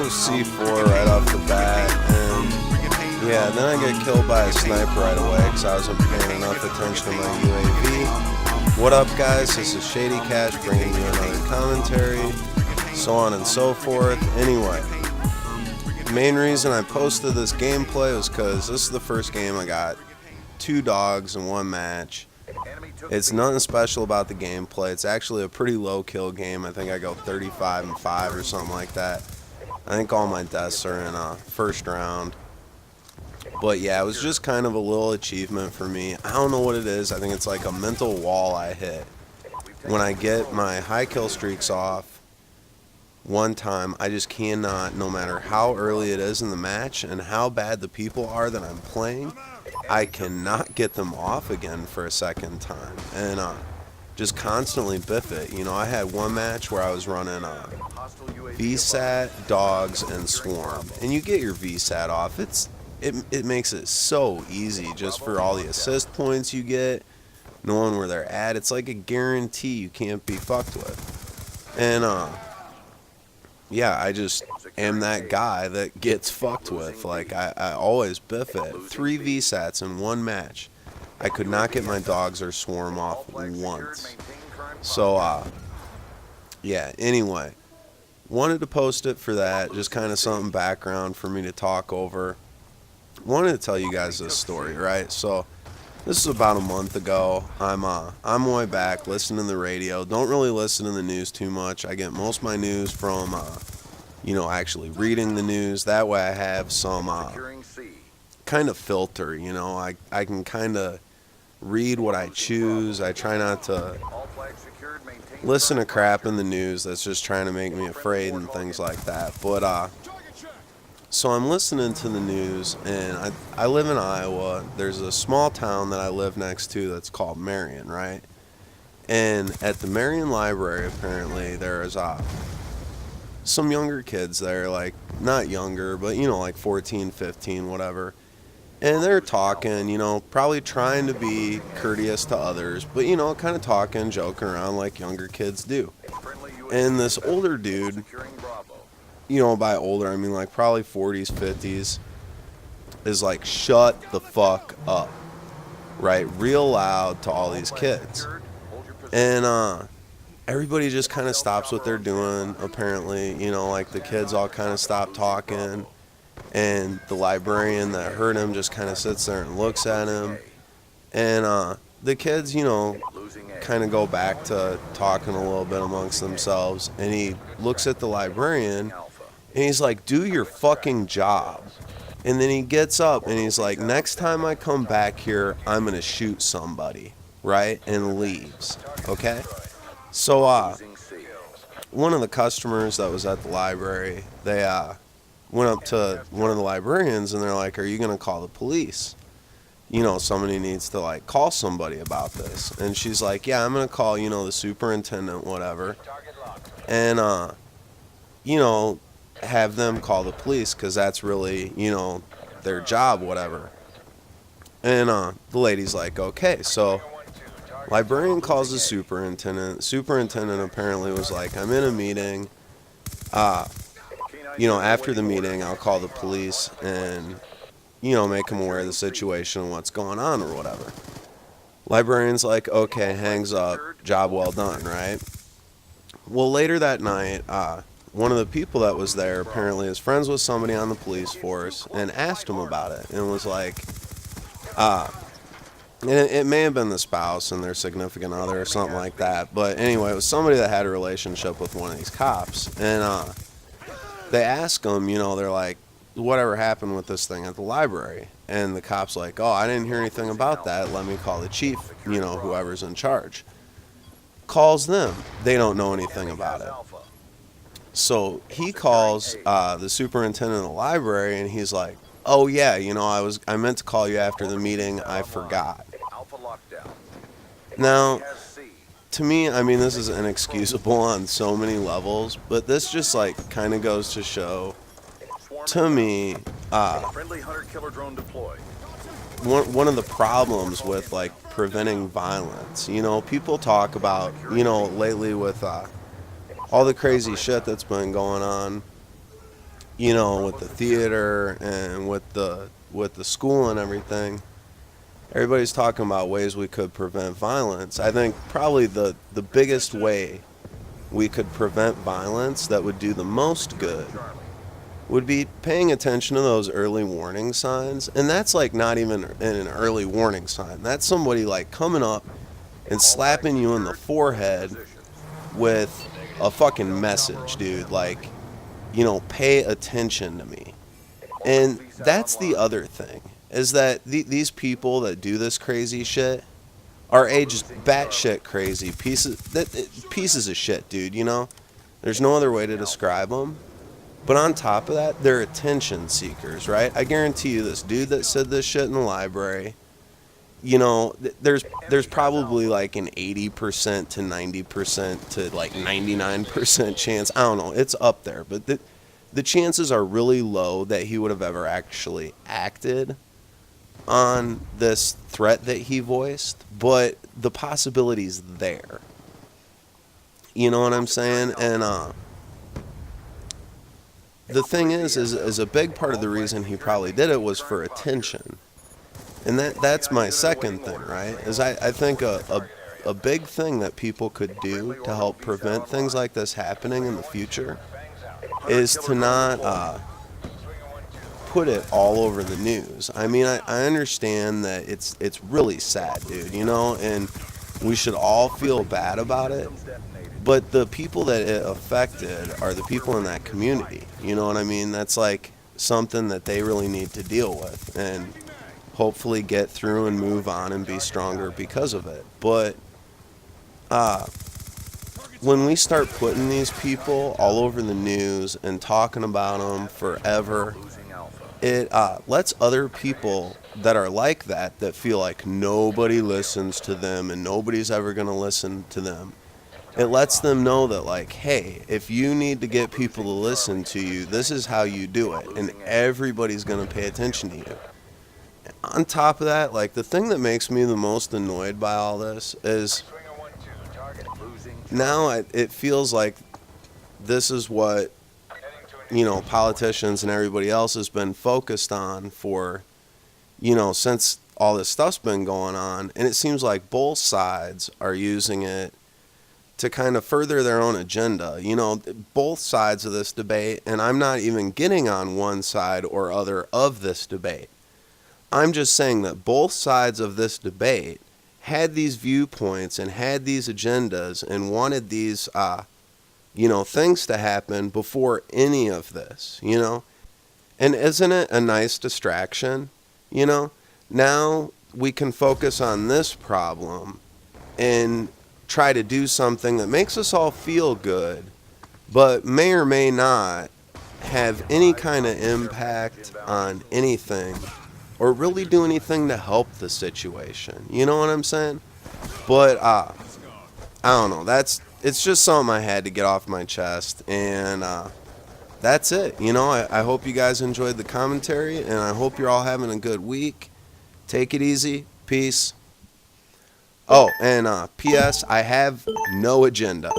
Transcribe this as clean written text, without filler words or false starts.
go C4 right off the bat, and yeah, then I get killed by a sniper right away because I wasn't paying enough attention to my UAV. What up, guys? This is Shady Cash bringing you another commentary, so on and so forth. Anyway, the main reason I posted this gameplay was because this is the first game I got 2 dogs in 1 match. It's nothing special about the gameplay. It's actually a pretty low kill game. I think I go 35-5 or something like that. I think all my deaths are in first round. But yeah, it was just kind of a little achievement for me. I don't know what it is. I think it's like a mental wall I hit. When I get my high kill streaks off one time, I just cannot, no matter how early it is in the match and how bad the people are that I'm playing, I cannot get them off again for a second time, and just constantly biff it. You know, I had one match where I was running VSAT, dogs, and swarm, and you get your VSAT off. It makes it so easy just for all the assist points you get, knowing where they're at. It's like a guarantee you can't be fucked with, and yeah, I just am that guy that gets fucked with. Like, I always biff it. 3 VSATs in 1 match. I could not get my dogs or swarm off once. So, yeah, anyway. Wanted to post it for that. Just kind of something background for me to talk over. Wanted to tell you guys this story, right? So, this is about a month ago. I'm on my way back, listening to the radio. Don't really listen to the news too much. I get most of my news from, you know, actually reading the news. That way I have some kind of filter, you know. I can kind of read what I choose. I try not to listen to crap in the news that's just trying to make me afraid and things like that. But, so I'm listening to the news, and I live in Iowa. There's a small town that I live next to that's called Marion, right? And at the Marion Library, apparently, there's some younger kids there, like, not younger, but, you know, like 14, 15, whatever. And they're talking, you know, probably trying to be courteous to others, but, you know, kind of talking, joking around like younger kids do. And this older dude, you know, by older, I mean like probably 40s, 50s, is like, shut the fuck up, right? Real loud to all these kids. And everybody just kind of stops what they're doing, apparently. You know, like the kids all kind of stop talking, and the librarian that heard him just kind of sits there and looks at him. And the kids, you know, kind of go back to talking a little bit amongst themselves, and he looks at the librarian, and he's like, do your fucking job. And then he gets up and he's like, next time I come back here, I'm going to shoot somebody, right? And leaves, okay? So, one of the customers that was at the library, they went up to one of the librarians and they're like, are you going to call the police? You know, somebody needs to, like, call somebody about this. And she's like, yeah, I'm going to call, you know, the superintendent, whatever. And, you know, have them call the police, because that's really, you know, their job, whatever. And the lady's like, okay. So librarian calls the superintendent. Superintendent apparently was like, I'm in a meeting. You know, after the meeting, I'll call the police and, you know, make them aware of the situation and what's going on or whatever. Librarian's like, okay, hangs up, job well done, right? Well, later that night, one of the people that was there apparently is friends with somebody on the police force and asked him about it, and was like, and it may have been the spouse and their significant other or something like that, but anyway, it was somebody that had a relationship with one of these cops. And they asked him, you know, they're like, whatever happened with this thing at the library? And the cop's like, oh, I didn't hear anything about that, let me call the chief, you know, whoever's in charge. Calls them. They don't know anything about it. So he calls the superintendent of the library, and he's like, oh yeah, you know, I meant to call you after the meeting, I forgot. Now, to me, I mean, this is inexcusable on so many levels, but this just, like, kind of goes to show, to me, one of the problems with, like, preventing violence. You know, people talk about, you know, lately with all the crazy shit that's been going on you know, with the theater and with the school and everything, everybody's talking about ways we could prevent violence. I think probably the biggest way we could prevent violence that would do the most good would be paying attention to those early warning signs. And that's like not even an early warning sign. That's somebody like coming up and slapping you in the forehead with a fucking message, dude. Like, you know, pay attention to me. And that's the other thing, is that these people that do this crazy shit are just batshit crazy pieces of shit, dude. You know, there's no other way to describe them. But on top of that, they're attention seekers, right? I guarantee you, this dude that said this shit in the library, you know, there's probably like an 80% to 90% to like 99% chance. I don't know, it's up there, but the chances are really low that he would have ever actually acted on this threat that he voiced, but the possibility's there. You know what I'm saying? And the thing is a big part of the reason he probably did it was for attention. And that's my second thing, right? Is I think a big thing that people could do to help prevent things like this happening in the future is to not put it all over the news. I mean, I understand that it's really sad, dude, you know, and we should all feel bad about it. But the people that it affected are the people in that community. You know what I mean? That's like something that they really need to deal with and hopefully get through and move on and be stronger because of it. But when we start putting these people all over the news and talking about them forever, it lets other people that are like that feel like nobody listens to them and nobody's ever going to listen to them. It lets them know that, like, hey, if you need to get people to listen to you, this is how you do it, and everybody's going to pay attention to you. On top of that, like, the thing that makes me the most annoyed by all this is now it feels like this is what, you know, politicians and everybody else has been focused on for, you know, since all this stuff's been going on, and it seems like both sides are using it to kind of further their own agenda. You know, both sides of this debate, and I'm not even getting on one side or other of this debate. I'm just saying that both sides of this debate had these viewpoints and had these agendas and wanted these, you know, things to happen before any of this, you know? And isn't it a nice distraction, you know? Now we can focus on this problem and try to do something that makes us all feel good, but may or may not have any kind of impact on anything or really do anything to help the situation. You know what I'm saying? But I don't know. It's just something I had to get off my chest, and that's it. You know, I hope you guys enjoyed the commentary, and I hope you're all having a good week. Take it easy. Peace. Oh, and P.S. I have no agenda.